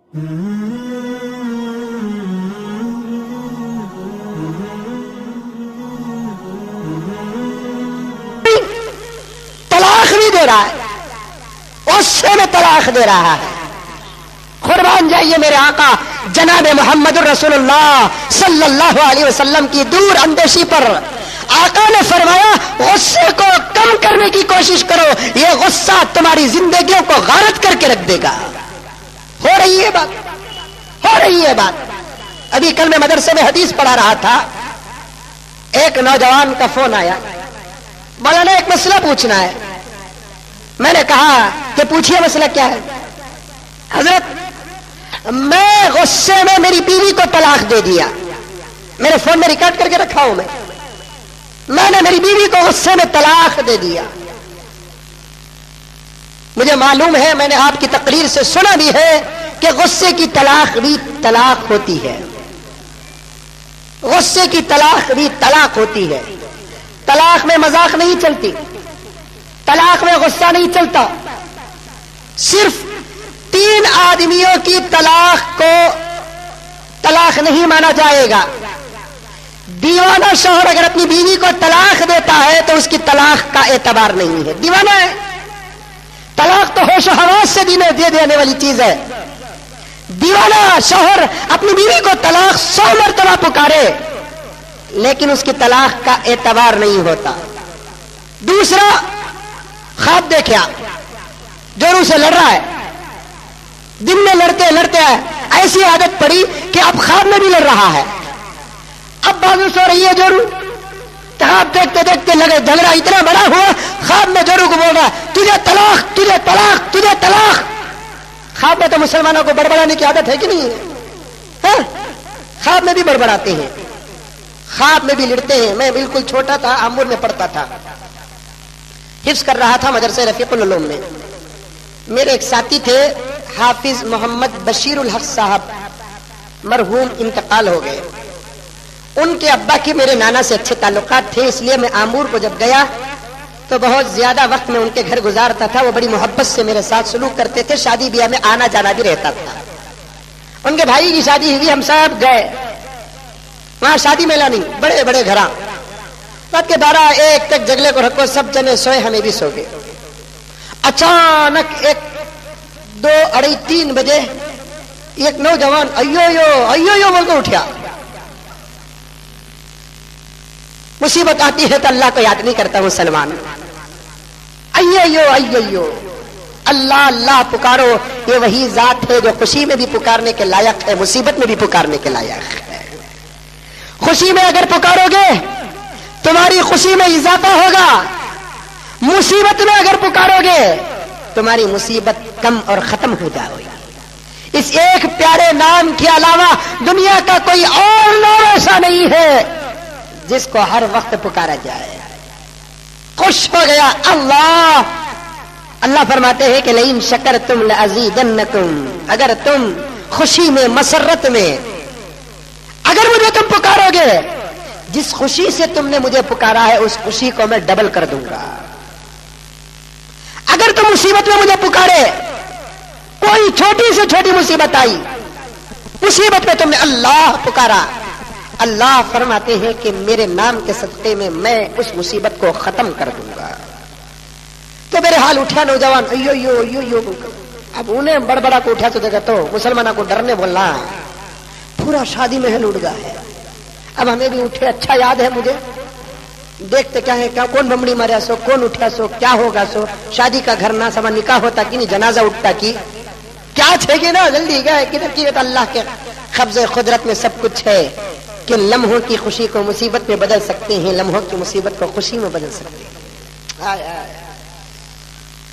طلاق بھی دے رہا ہے، غصے میں طلاق دے رہا ہے۔ قربان جائیے میرے آقا جناب محمد الرسول اللہ صلی اللہ علیہ وسلم کی دور اندیشی پر آقا نے فرمایا غصے کو کم کرنے کی کوشش کرو، یہ غصہ تمہاری زندگیوں کو غارت کر کے رکھ دے گا۔ ہو رہی ہے بات، ہو رہی ہے بات۔ ابھی کل میں مدرسے میں حدیث پڑھا رہا تھا، ایک نوجوان کا فون آیا، مولانا ایک مسئلہ پوچھنا ہے۔ میں نے کہا کہ پوچھئے مسئلہ کیا ہے؟ حضرت میں غصے میں میری بیوی کو طلاق دے دیا، میرے فون میں ریکارڈ کر کے رکھا ہوں، میں نے میری بیوی کو غصے میں طلاق دے دیا۔ مجھے معلوم ہے، میں نے آپ کی تقریر سے سنا بھی ہے کہ غصے کی طلاق بھی طلاق ہوتی ہے، غصے کی طلاق بھی طلاق ہوتی ہے۔ طلاق میں مذاق نہیں چلتی، طلاق میں غصہ نہیں چلتا۔ صرف 3 آدمیوں کی طلاق کو طلاق نہیں مانا جائے گا۔ دیوانہ شوہر اگر اپنی بیوی کو طلاق دیتا ہے تو اس کی طلاق کا اعتبار نہیں ہے، دیوانہ ہے۔ طلاق تو ہوش و حواس سے دے دینے والی چیز ہے۔ دیوانہ شوہر اپنی بیوی کو طلاق 100 مرتبہ پکارے لیکن اس کی طلاق کا اعتبار نہیں ہوتا۔ دوسرا، خواب دیکھا، جوروں سے لڑ رہا ہے، دن میں لڑتے لڑتے ایسی عادت پڑی کہ اب خواب میں بھی لڑ رہا ہے۔ اب بازو سو رہی ہے جورو، خواب دیکھتے دیکھتے لگے جھگڑا اتنا بڑا ہوا، خواب میں جورو کو بول رہا تجھے طلاق، تجھے طلاق، تجھے طلاق۔ خواب میں تو مسلمانوں کو بڑبڑانے کی عادت ہے کہ نہیں ہے؟ خواب میں بھی بڑبڑاتے ہیں، خواب میں بھی لڑتے ہیں۔ میں بالکل چھوٹا تھا، آمور میں پڑھتا تھا، حفظ کر رہا تھا مدرسہ رفیق العلوم میں۔ میرے ایک ساتھی تھے حافظ محمد بشیر الحق صاحب، مرحوم انتقال ہو گئے۔ ان کے ابا کی میرے نانا سے اچھے تعلقات تھے، اس لیے میں آمور کو جب گیا تو بہت زیادہ وقت میں ان کے گھر گزارتا تھا۔ وہ بڑی محبت سے میرے ساتھ سلوک کرتے تھے، شادی بیاہ میں آنا جانا بھی رہتا تھا۔ ان کے بھائی کی شادی ہوئی، ہم سب گئے وہاں، شادی میلہ نہیں، بڑے بڑے گھراں۔ رات کے 12-1 تک جگلے کو رکھو، سب جنے سوئے، ہمیں بھی سو گئے۔ اچانک 2-2:30-3 بجے ایک نوجوان ایو بول کر اٹھا۔ مصیبت آتی ہے تو اللہ کو یاد نہیں کرتا مسلمان۔ ایو اللہ اللہ پکارو، یہ وہی ذات ہے جو خوشی میں بھی پکارنے کے لائق ہے، مصیبت میں بھی پکارنے کے لائق ہے۔ خوشی میں اگر پکارو گے تمہاری خوشی میں اضافہ ہوگا، مصیبت میں اگر پکارو گے تمہاری مصیبت کم اور ختم ہو جائے گی۔ اس ایک پیارے نام کے علاوہ دنیا کا کوئی اور نام ایسا نہیں ہے جس کو ہر وقت پکارا جائے۔ خوش ہو گیا اللہ، اللہ فرماتے ہیں کہ لئن شکرتم لازیدنکم، اگر تم خوشی میں مسرت میں اگر مجھے تم پکارو گے، جس خوشی سے تم نے مجھے پکارا ہے اس خوشی کو میں ڈبل کر دوں گا۔ اگر تم مصیبت میں مجھے پکارے، کوئی چھوٹی سے چھوٹی مصیبت آئی، مصیبت میں تم نے اللہ پکارا، اللہ فرماتے ہیں کہ میرے نام کے صدقے میں میں اس مصیبت کو ختم کر دوں گا۔ تو میرے حال اٹھا نوجوان، ایو اب انہیں بڑبڑا کو اٹھا تو دیکھا تو مسلمانوں کو ڈرنے بولنا ہے، پورا شادی محل اڑ گیا ہے۔ اب ہمیں بھی اٹھے، اچھا یاد ہے مجھے، دیکھتے کیا ہے، کیا کون بمڑی ماریا سو، کون اٹھا سو، کیا ہوگا سو، شادی کا گھر نہ سما، نکاح ہوتا کی نہیں، جنازہ اٹھتا کی کیا چھے گی نا، جلدی گئے کدھر کی، تو اللہ کے قبضے قدرت میں سب کچھ ہے کہ لمحوں کی خوشی کو مصیبت میں بدل سکتے ہیں، لمحوں کی مصیبت کو خوشی میں بدل سکتے ہیں۔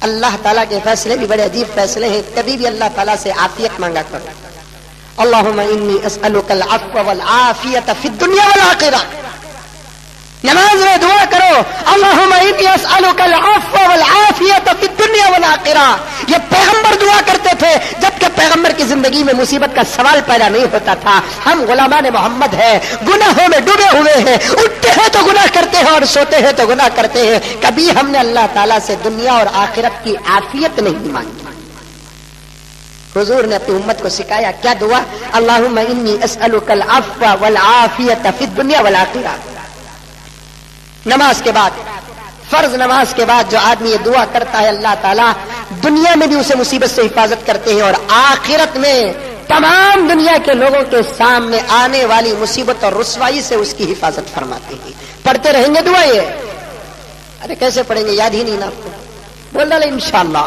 اللہ تعالیٰ کے فیصلے بھی بڑے عجیب فیصلے ہیں، کبھی بھی اللہ تعالیٰ سے عافیت مانگا کرو۔ اللہم انی اسألک العفو والعافیت فی الدنیا والآخرہ، نماز میں دعا کرو اللہم انی اسألک العفو والعافیت فی الدنیا والآخرہ۔ یہ پیغمبر دعا کرتے تھے جبکہ پیغمبر کی زندگی میں مصیبت کا سوال پیدا نہیں ہوتا تھا۔ ہم غلامان محمد ہیں، گناہوں میں ڈوبے ہوئے ہیں، اٹھتے ہیں تو گناہ کرتے ہیں اور سوتے ہیں تو گناہ کرتے ہیں، کبھی ہم نے اللہ تعالیٰ سے دنیا اور آخرت کی عافیت نہیں مانگی۔ हुजूर ने अपनी उम्मत को सिखाया क्या दुआ, अल्लाहुम्मा इन्नी अस्अलुकल अफ़्व वल आफियत फिद दुनिया वल आखिरह। नमाज के बाद, फर्ज नमाज के बाद जो आदमी ये दुआ करता है, अल्लाह ताला दुनिया में भी उसे मुसीबत से हिफाजत करते हैं और आखिरत में तमाम दुनिया के लोगों के सामने आने वाली मुसीबत और रुसवाई से उसकी हिफाजत फरमाते हैं। पढ़ते रहेंगे दुआ ये? अरे कैसे पढ़ेंगे, याद ही नहीं ना आपको? बोल डाले इंशाअल्लाह।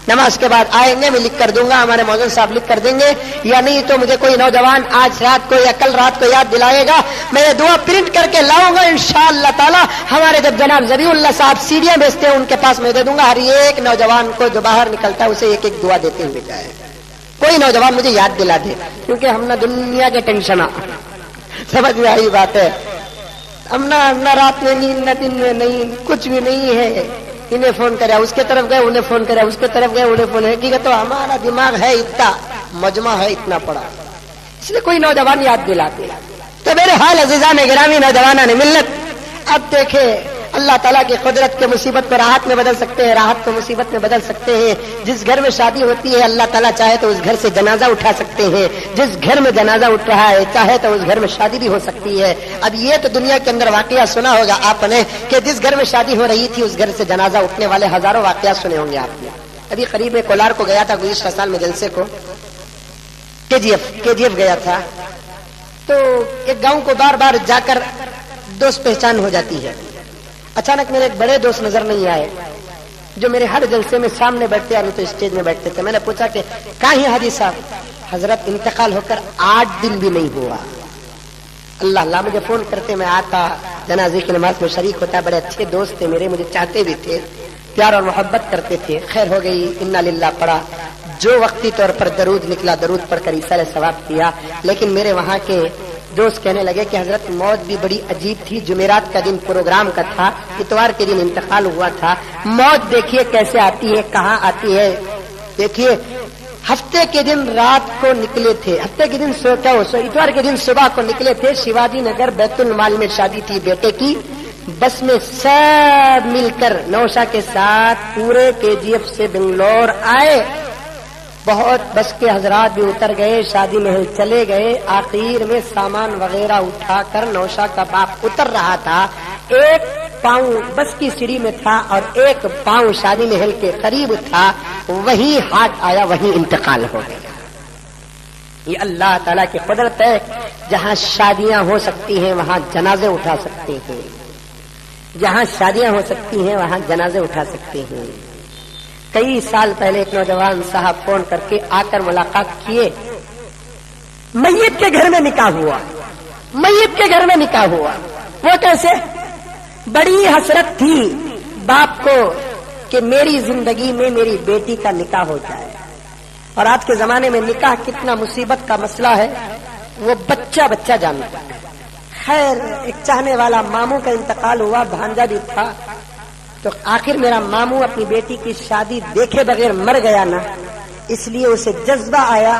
नमाज के बाद आएंगे, मैं लिख कर दूंगा, हमारे मौजूद साहब लिख कर देंगे, या नहीं तो मुझे कोई नौजवान आज रात को या कल रात को याद दिलाएगा, मैं ये दुआ प्रिंट करके लाऊंगा इंशाअल्लाह ताला। हमारे जब जनाब ज़बीउल्लाह साहब सीढ़ियां बेचते हैं उनके पास मैं दे दूंगा, हर एक नौजवान को जो बाहर निकलता है उसे एक एक दुआ देते हुए जाए। कोई नौजवान मुझे याद दिला दे, क्योंकि हम ना दुनिया के टेंशन, समझ में आई बात है, हम ना रात में नींद, न दिन में नहीं, कुछ भी नहीं है। इन्हें फोन करे, उसके तरफ गए, उन्हें फोन करे, उसके तरफ गए, उन्हें फोन है। तो हमारा दिमाग है इतना, मजमा है इतना पड़ा, इसलिए कोई नौजवान याद दिलाते। तो मेरे हाल अज़ीज़ान गिरामी नौजवाना ने मिल्लत, अब देखे अल्लाह ताला की कुदरत के मुसीबत को राहत में बदल सकते हैं, राहत को मुसीबत में बदल सकते हैं। जिस घर में शादी होती है अल्लाह ताला चाहे तो उस घर से जनाजा उठा सकते हैं, जिस घर में जनाजा उठ रहा है चाहे तो उस घर में शादी भी हो सकती है। अब ये तो दुनिया के अंदर वाकया सुना होगा आपने कि जिस घर में शादी हो रही थी उस घर से जनाजा उठने वाले हजारों वाकया सुने होंगे आपने। अभी करीब में कोलार को गया था गुज़िश्ता साल में जलसे को, केजीएफ गया था, तो एक गांव को बार बार जाकर दोस्त पहचान हो जाती है। अचानक मेरे एक बड़े दोस्त नजर नहीं आए जो मेरे हर जलसे में सामने बैठते या नहीं तो स्टेज में बैठते थे। मैंने पूछा कि कहाँ है हाजी साहब? हजरत इंतकाल होकर 8 दिन भी नहीं हुआ। अल्लाह अल्लाह, मुझे फोन करते, मैं आता, जनाजे की नमाज में शरीक होता। बड़े अच्छे दोस्त थे मेरे, मुझे चाहते भी थे, प्यार और मोहब्बत करते थे। खैर हो गई, इन्ना लिल्लाह पढ़ा, जो वक्ती तौर पर दरूद निकला, दरूद पढ़कर ईसाले सवाब किया। लेकिन मेरे वहाँ के दोस्त कहने लगे कि हजरत मौत भी बड़ी अजीब थी। जुमेरात का दिन प्रोग्राम का था, इतवार के दिन इंतकाल हुआ था। मौत देखिए कैसे आती है, कहाँ आती है। देखिए हफ्ते के दिन रात को निकले थे, हफ्ते के दिन इतवार के दिन सुबह को निकले थे। शिवाजी नगर बैतुल माल में शादी थी बेटे की। बस में सब मिलकर नौशा के साथ पूरे केजीएफ से बेंगलोर आए। बहुत बस के हजरात भी उतर गए, शादी महल चले गए। आखिर में सामान वगैरह उठाकर नौशा का बाप उतर रहा था। एक पांव बस की सीढ़ी में था और एक पांव शादी महल के करीब था। वही हाथ आया, वही इंतकाल हो गया। ये अल्लाह ताला की कुदरत है। जहाँ शादियां हो सकती हैं वहाँ जनाजे उठा सकते हैं, जहाँ शादियां हो सकती हैं वहाँ जनाजे उठा सकते हैं। कई साल पहले एक नौजवान साहब फोन करके आकर मुलाकात किए। मैयत के घर में निकाह हुआ, मैयत के घर में निकाह हुआ। वो कैसे? बड़ी हसरत थी बाप को कि मेरी जिंदगी में मेरी बेटी का निकाह हो जाए। और आज के जमाने में निकाह कितना मुसीबत का मसला है वो बच्चा बच्चा जानता है। खैर एक चाहने वाला मामू का इंतकाल हुआ, भांजा भी था। तो आखिर मेरा मामू अपनी बेटी की शादी देखे बगैर मर गया ना, इसलिए उसे जज्बा आया।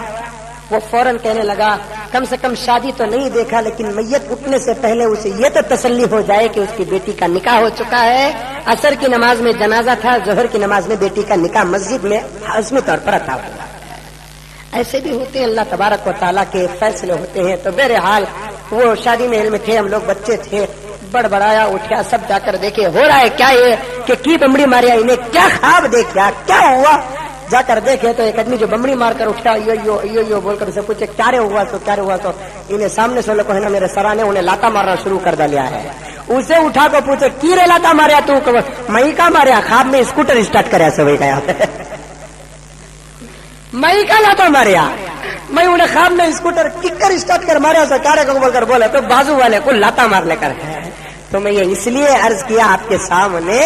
वो फौरन कहने लगा कम से कम शादी तो नहीं देखा, लेकिन मैयत उठने से पहले उसे ये तो तसल्ली हो जाए कि उसकी बेटी का निकाह हो चुका है। असर की नमाज में जनाजा था, जोहर की नमाज में बेटी का निकाह मस्जिद में हस्मी तौर पर अता हुआ। ऐसे भी होते हैं, अल्लाह तबारक व तआला के फैसले होते हैं। तो बहरहाल वो शादी महल में थे, हम लोग बच्चे थे। बड़बड़ाया, उठा, सब जाकर देखे हो रहा है क्या ये कि की बमड़ी मारिया, इन्हें क्या ख्वाब देखा, क्या हुआ। जाकर देखे तो एक आदमी जो बमड़ी मारकर उठा, यो यो यो यो बोलकर उसे पूछे क्या रे हुआ तो क्या रे हुआ। तो इन्हें सामने से लोग है ना मेरे सराने उन्हें लाता मारना शुरू कर दिया है। उसे उठा को पूछे की रे लाता मारिया तू? मई का मारिया? ख्वाब में स्कूटर स्टार्ट कराया से वही गया मई का लाता मारिया। मैं उन्हें ख्वाब में स्कूटर किक्कर स्टार्ट कर मारा से कार्य को बोलकर बोले तो बाजू वाले को लाता मार लेकर है। तो मैं ये इसलिए अर्ज किया आपके सामने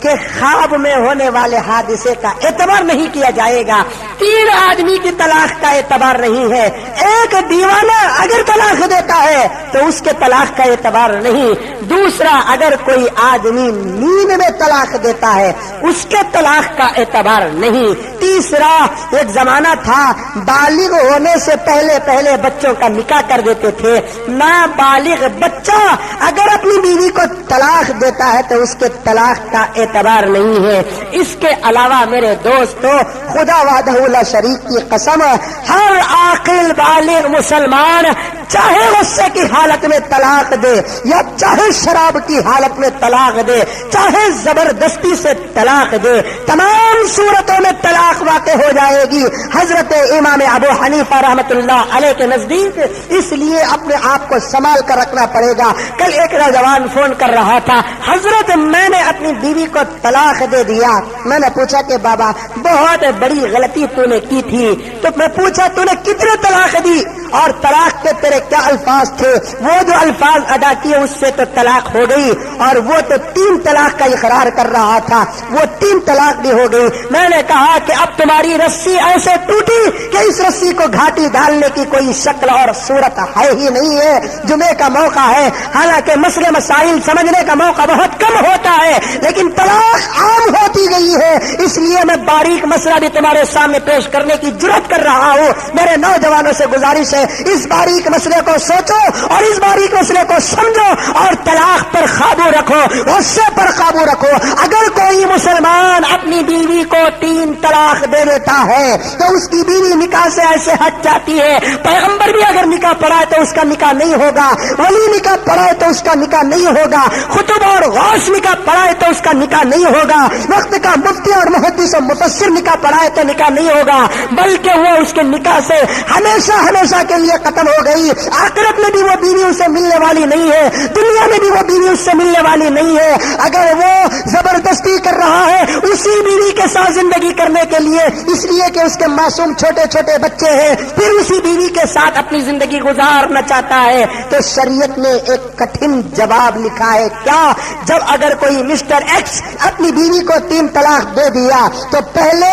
कि ख्वाब में होने वाले हादिसे का एतबार नहीं किया जाएगा। 3 आदमी की तलाक का एतबार नहीं है। एक दीवाना अगर तलाक देता है तो उसके तलाक का एतबार नहीं। दूसरा, अगर कोई आदमी नींद में तलाक देता है उसके तलाक का एतबार नहीं। तीसरा, एक जमाना था बालिग होने से पहले पहले बच्चों का निकाह कर देते थे। नाबालिग बच्चा अगर अपनी बीवी को तलाक देता है तो उसके तलाक का اعتبار نہیں ہے۔ اس کے علاوہ میرے دوستو، خدا وحدہ لا شریک کی قسم، ہر عاقل بالغ مسلمان چاہے غصے کی حالت میں طلاق دے یا چاہے شراب کی حالت میں طلاق دے، چاہے زبردستی سے طلاق دے، تمام صورتوں میں طلاق واقع ہو جائے گی حضرت امام ابو حنیفہ رحمۃ اللہ علیہ کے نزدیک۔ اس لیے اپنے آپ کو سنبھال کر رکھنا پڑے گا۔ کل ایک نوجوان فون کر رہا تھا، حضرت میں نے اپنی بیوی کو طلاق دے دیا۔ میں نے پوچھا کہ بابا بہت بڑی غلطی تو نے کی تھی، تو میں پوچھا تو نے کتنے طلاق دی اور طلاق کے تیرے کیا الفاظ تھے؟ وہ جو الفاظ ادا کیے اس سے تو طلاق ہو گئی، اور وہ تو 3 طلاق کا اقرار کر رہا تھا، وہ 3 طلاق بھی ہو گئی۔ میں نے کہا کہ اب تمہاری رسی ایسے ٹوٹی کہ اس رسی کو گھاٹی ڈالنے کی کوئی شکل اور صورت ہے ہی نہیں ہے۔ جمعے کا موقع ہے، حالانکہ مسئلے مسائل سمجھنے کا موقع بہت کم ہوتا ہے، لیکن طلاق عام ہوتی گئی ہے۔ اس لیے میں باریک مسئلہ بھی تمہارے سامنے پیش کرنے کی جرات کر رہا ہوں۔ میرے نوجوانوں سے گزارش ہے، اس باریک مسئلے کو سوچو اور اس باریک مسئلے کو سمجھو اور طلاق پر قابو رکھو، غصے پر قابو رکھو۔ اگر کوئی مسلمان اپنی بیوی کو 3 طلاق دے دیتا ہے تو اس کی بیوی نکاح سے ایسے ہٹ جاتی ہے۔ پیغمبر بھی اگر نکاح پڑھائے تو اس کا نکاح نہیں ہوگا، ولی نکاح پڑھائے تو اس کا نکاح نہیں ہوگا، خطب اور غوث نکاح پڑھائے تو اس کا نکاح نہیں ہوگا، وقت کا مفتی اور محدث اور مفسر نکاح پڑھائے تو نکاح نہیں ہوگا، بلکہ وہ اس کے نکاح سے ہمیشہ ہمیشہ کے لیے ختم ہو گئی۔ آخرت میں بھی وہ بیوی اسے ملنے والی نہیں ہے، دنیا میں بھی وہ بیوی اس سے ملنے والی نہیں ہے۔ اگر وہ زبردستی کر رہا ہے اسی بیوی کے ساتھ زندگی کرنے کے لیے، اس لیے کہ اس کے معصوم چھوٹے چھوٹے بچے ہیں، پھر اسی بیوی کے ساتھ اپنی زندگی گزارنا چاہتا ہے، تو شریعت نے ایک کٹھن جواب لکھا ہے۔ کیا؟ جب اگر کوئی مسٹر ایکس اپنی بیوی کو 3 طلاق دے دیا تو پہلے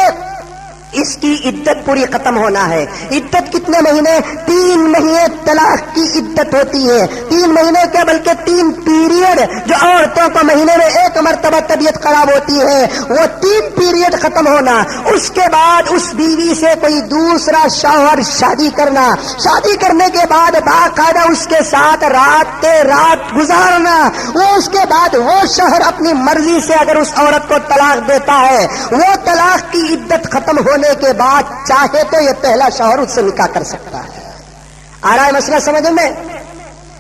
اس کی عدت پوری ختم ہونا ہے۔ عدت کتنے مہینے؟ 3 مہینے طلاق کی عدت ہوتی ہے۔ 3 مہینے کے بلکہ 3 پیریڈ جو عورتوں کو مہینے میں 1 مرتبہ طبیعت خراب ہوتی ہے، وہ 3 پیریڈ ختم ہونا۔ اس کے بعد اس بیوی سے کوئی دوسرا شوہر شادی کرنا، شادی کرنے کے بعد باقاعدہ اس کے ساتھ رات گزارنا، وہ اس کے بعد وہ شوہر اپنی مرضی سے اگر اس عورت کو طلاق دیتا ہے، وہ طلاق کی عدت ختم ہونے کے بعد چاہے تو یہ پہلا شوہر اس سے نکاح کر سکتا ہے۔ آ رہا ہے مسئلہ سمجھ میں؟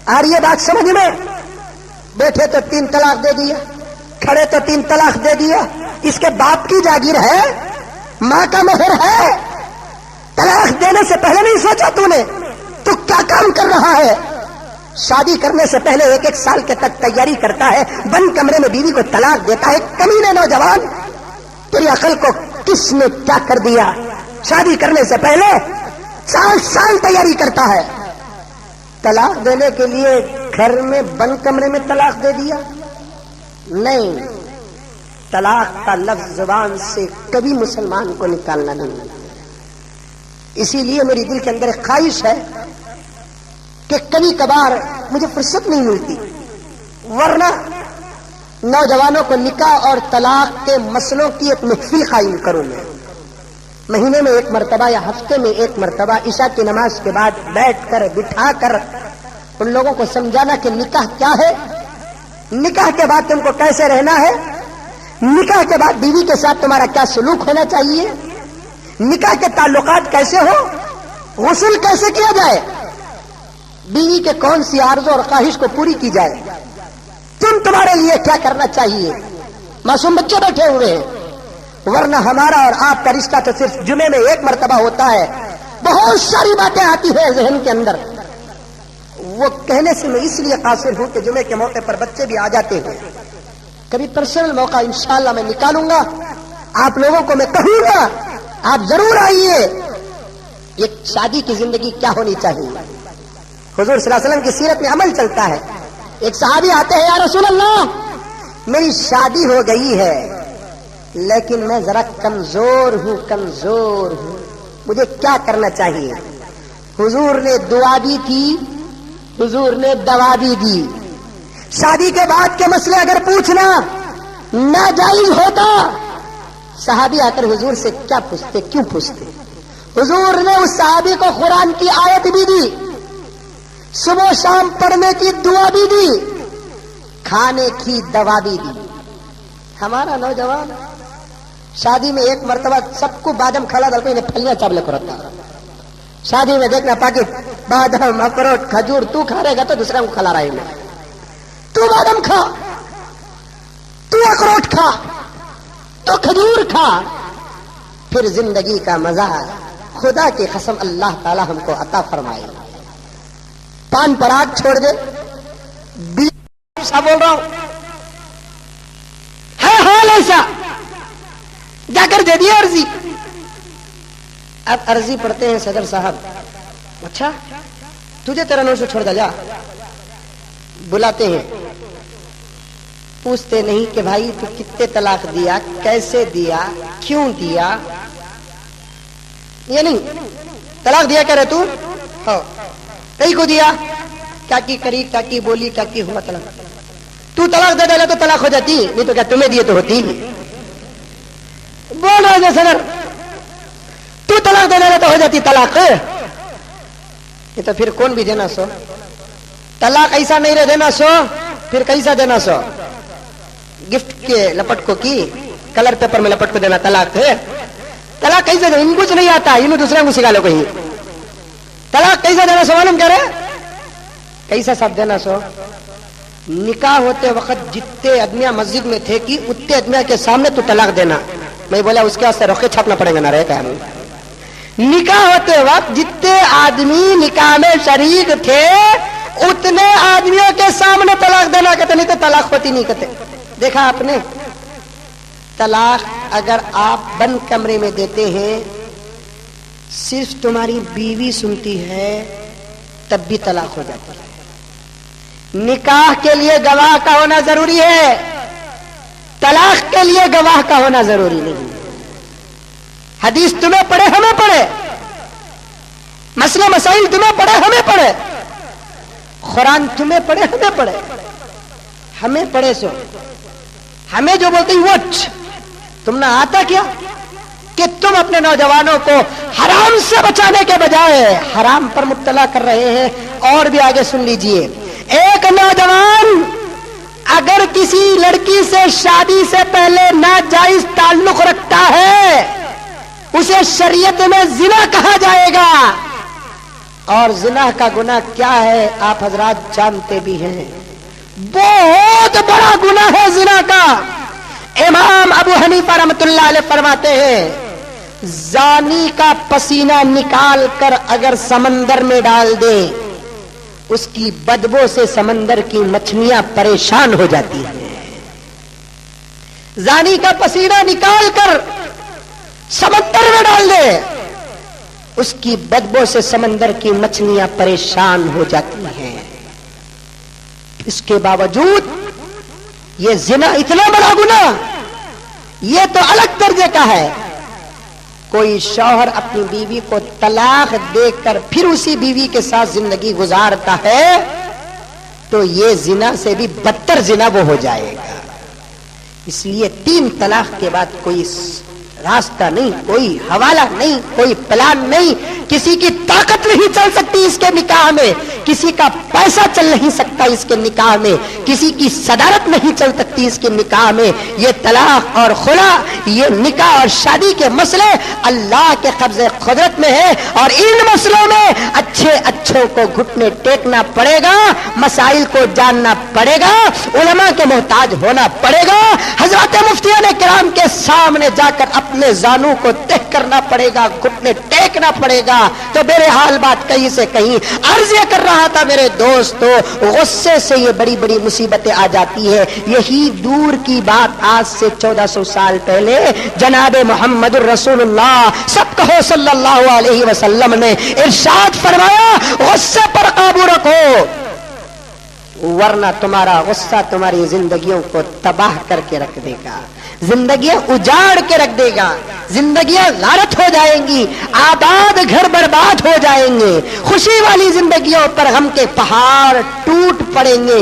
آ رہی ہے بات سمجھ میں؟ بیٹھے تو 3 طلاق دے دیا، کھڑے تو 3 طلاق دے دیا، اس کے باپ کی جاگیر ہے، ماں کا مہر ہے، طلاق دینے سے پہلے نہیں سوچا تو نے؟ تو کیا کام کر رہا ہے؟ شادی کرنے سے پہلے 1 سال کے تک تیاری کرتا ہے، بند کمرے میں بیوی کو طلاق دیتا ہے۔ کمینے نوجوان، تیری عقل کو کس نے کیا کر دیا؟ شادی کرنے سے پہلے 4 سال تیاری کرتا ہے، طلاق دینے کے لیے گھر میں بند کمرے میں طلاق دے دیا؟ نہیں، طلاق کا لفظ زبان سے کبھی مسلمان کو نکالنا نہیں۔ اسی لیے میری دل کے اندر ایک خواہش ہے کہ کبھی کبھار مجھے فرصت نہیں ملتی، ورنہ نوجوانوں کو نکاح اور طلاق کے مسئلوں کی ایک محفل قائم کروں میں، مہینے میں 1 مرتبہ یا ہفتے میں 1 مرتبہ عشاء کی نماز کے بعد بیٹھ کر بٹھا کر ان لوگوں کو سمجھانا کہ نکاح کیا ہے، نکاح کے بعد تم کو کیسے رہنا ہے، نکاح کے بعد بیوی کے ساتھ تمہارا کیا سلوک ہونا چاہیے، نکاح کے تعلقات کیسے ہو، غسل کیسے کیا جائے، بیوی کے کون سی آرزو اور خواہش کو پوری کی جائے، تمہارے لیے کیا کرنا چاہیے۔ معصوم بچے بیٹھے ہوئے ہیں، ورنہ ہمارا اور آپ کا رشتہ تو صرف جمعے میں 1 مرتبہ ہوتا ہے۔ بہت ساری باتیں آتی ہیں ذہن کے اندر، وہ کہنے سے میں اس لیے قاصر ہوں کہ جمعے کے موقع پر بچے بھی آ جاتے ہیں۔ کبھی پرسنل موقع انشاءاللہ میں نکالوں گا، آپ لوگوں کو میں کہوں گا آپ ضرور آئیے۔ ایک شادی کی زندگی کیا ہونی چاہیے، حضور صلی اللہ علیہ وسلم کی سیرت میں عمل چلتا ہے۔ ایک صحابی آتے ہیں، یا رسول اللہ میری شادی ہو گئی ہے لیکن میں ذرا کمزور ہوں، مجھے کیا کرنا چاہیے؟ حضور نے دعا بھی کی، حضور نے دوا بھی دی۔ شادی کے بعد کے مسئلے اگر پوچھنا ناجائز ہوتا، صحابی آ کر حضور سے کیا پوچھتے، کیوں پوچھتے؟ حضور نے اس صحابی کو قرآن کی آیت بھی دی، صبح شام پڑھنے کی دعا بھی دی، کھانے کی دوا بھی دی۔ हमारा नौजवान शादी में एक मरतबा सबको बादाम खिला दल को फलियां चावल करता। शादी में देखना पाकिट बादाम अखरोट खजूर तू खा रहेगा तो दूसरा को खिला रहा है। तू बादाम खा, तू अखरोट खा, तो खजूर खा, फिर जिंदगी का मजा खुदा की कसम अल्लाह ताला हमको अता फरमाए। पान पराग छोड़ दे, बोल रहा हूं है हाल ऐसा, जाकर दे दिया अर्जी। अब अर्जी पढ़ते हैं सदर साहब, अच्छा तुझे तेरा नौशो छोड़ दे, जा बुलाते हैं, पूछते नहीं कि भाई तू कितने तलाक दिया, कैसे दिया, क्यों दिया, ये नहीं तलाक दिया क्या रे तू, हाँ कहीं को दिया, क्या की करी, क्या की बोली, क्या की हुआ तलाक। तू तलाक दे डाले तो तलाक हो जाती, नहीं तो क्या तुम्हें दिए तो होती। बोल रहा है सर, तू तलाक दे डाले तो हो जाती तलाक, ये तो फिर कौन भी देना सो, तलाक ऐसा नहीं रहे देना सो, फिर कैसा देना सो, गिफ्ट के लपट को की कलर पेपर में लपट को देना तलाक है। तलाक कैसे देना, इनको कुछ नहीं आता, इन्हें दूसरे को सिखा लो कहीं। तलाक कैसा देना सो मालूम कह रहे, कैसा सब देना सो, निकाह होते वक्त जितने आदमियां मस्जिद में थे कि उतने आदमियों के सामने तू तलाक देना। मैं बोला उसके वास्ते रोके छापना पड़ेगा ना, रहता है निकाह होते वक्त जितने आदमी निकाह में शरीक थे उतने आदमियों के सामने तलाक देना, कहते नहीं तो तलाक होती नहीं। कहते देखा आपने, तलाक अगर आप बंद कमरे में देते हैं, सिर्फ तुम्हारी बीवी सुनती है, तब भी तलाक हो जाती है। निकाह के लिए गवाह का होना जरूरी है, तलाक के लिए गवाह का होना जरूरी नहीं। हदीस तुम्हें पढ़े हमें पढ़े, मसले मसाइल तुम्हें पढ़े हमें पढ़े, कुरान तुम्हें पढ़े हमें पढ़े, हमें पढ़े सो हमें जो बोलते हैं वोच, तुमने आता क्या कि तुम अपने नौजवानों को हराम से बचाने के बजाय हराम पर मुब्तला कर रहे हैं। और भी आगे सुन लीजिए, एक नौजवान अगर किसी लड़की से शादी से पहले नाजायज ताल्लुक रखता है, उसे शरीयत में जिना कहा जाएगा। और जिना का गुनाह क्या है आप हजरात जानते भी हैं, बहुत बड़ा गुनाह है जिना का। इमाम अबू हनीफा रहमतुल्लाह अलैह फरमाते हैं, जानी का पसीना निकाल कर अगर समंदर में डाल दे, उसकी बदबू से समंदर की मछलियां परेशान हो जाती हैं। जानी का पसीना निकाल कर समंदर में डाल दे, उसकी बदबू से समंदर की मछलियां परेशान हो जाती हैं। इसके बावजूद ये जिना इतना बड़ा गुनाह, ये तो अलग दर्जे का है। कोई शौहर अपनी बीवी को तलाक देकर फिर उसी बीवी के साथ जिंदगी गुजारता है, तो ये जिना से भी बदतर जिना वो हो जाएगा। इसलिए 3 तलाक के बाद कोई रास्ता नहीं, कोई हवाला नहीं, कोई प्लान नहीं, किसी की ताकत नहीं चल सकती इसके निकाह में, किसी का पैसा चल नहीं सकता इसके निकाह में, किसी की सदारत नहीं चल सकती इसके निकाह में। ये तलाक और खुला, ये निकाह और शादी के मसले अल्लाह के कब्जे कुदरत में है, और इन मसलों में अच्छे अच्छों को घुटने टेकना पड़ेगा, मसाइल को जानना पड़ेगा, उलमा के मोहताज होना पड़ेगा, हजरत मुफ्तियान किराम के सामने जाकर अपने जानू को तह करना पड़ेगा, घुटने टेकना पड़ेगा। तो मेरे हाल बात कहीं से कहीं अर्ज ये कर रहा था मेरे दोस्तों, गुस्से से ये बड़ी बड़ी मुसीबतें आ जाती है। यही दूर की बात आज से 1400 साल पहले जनाब मोहम्मद रसूलुल्लाह सब कहो सल्लल्लाहु अलैहि वसल्लम ने इरशाद फरमाया, गुस्से पर काबू रखो, वरना तुम्हारा गुस्सा तुम्हारी जिंदगियों को तबाह करके रख देगा, जिंदगियां उजाड़ के रख देगा, जिंदगियां गारत हो जाएंगी, आबाद घर बर्बाद हो जाएंगे, खुशी वाली जिंदगियों पर गम के पहाड़ टूट पड़ेंगे।